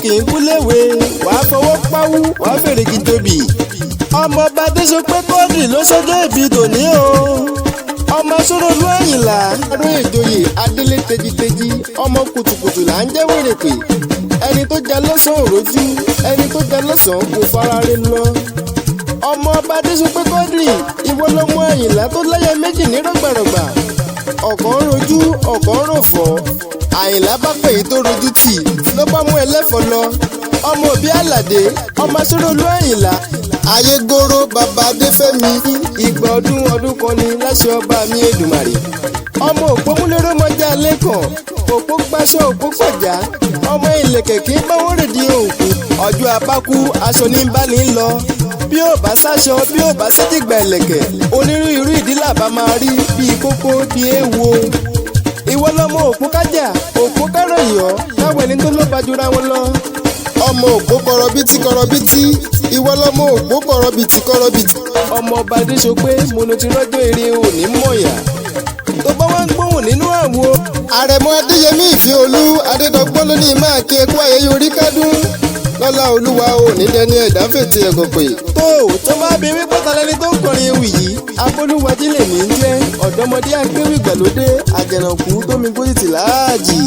kì í kú léwe wàá fọwọ́ páwú wàá fèrè kí tóbi. ọmọọba Adésopé Quadri ló ṣọjọ́ ìbí tòní o. ọmọ Asorolu Ayinla aró ìjòyè adélé tejiteji ọmọ kùtùkùtù là ń jẹ́ wèrè pé ẹni tó jẹ lọ́sàn-án òrojú ẹni tó jẹ lọ́sàn-án kò fara rẹ lọ. ọmọọba Adésopé Quadri ìwọ lọmọ Ayinla tó lẹ́yẹ méjì ní rọ̀gbàrọ̀gbà ọ̀kan rojú ọ̀kan ròfọ́. Ayinla bá pè yí tó rojú tì ló bá mú ẹlẹ́fọ́ lọ. ọmọ òbí Àlàdé ọmọ Asorolu Ayinla ayégoro bàbá Adéfẹ́mi ìgbà ọdún kan ni láṣẹ ọba mi Èdùmàrè. ọmọ òpómúlérò mọjá lẹ́kàn òpó gbáṣọ òpó pọ̀já ọmọ ìlẹ̀kẹ̀ kì í báwọ́ rèdí òǹkù ọjọ́ abákú aṣọ ní bá ní lọ. bí ó bá sáṣọ bí ó bá sétìgbà ìlẹ̀kẹ̀ onírúurú ìdí làbá máa rí bíi kókó bíi èèwọ̀. ìwọ lọmọ òpó kájà òpó kárọ̀yọ̀ káwọn ẹni tó ló bá jura wọn lọ. ọmọ òpó kọrọbítí ìwọ lọmọ òpó kọrọbìtì. ọmọọba Adésopé mo ti rọ́jò eré òní mọ̀yà tó bá wá ń gbóhùn nínú àwo. àrẹ̀mọ Adéyẹmí Ìfẹ́olú Adédọ́gbọ́n ló ní máa kí ẹkú ayẹyẹ orí kádùn lọ́lá olúwa òní dẹni ẹ̀dá fètè ẹ̀gàn pé. tó máa bí wípé talẹ́ni tó ń kọrin ewì yìí Abolúwadé lèmi ń jẹ́ ọ̀dọ́mọdé Akewi Ìgbàlódé àjẹnàkú tómi gbóyè tì láàjì.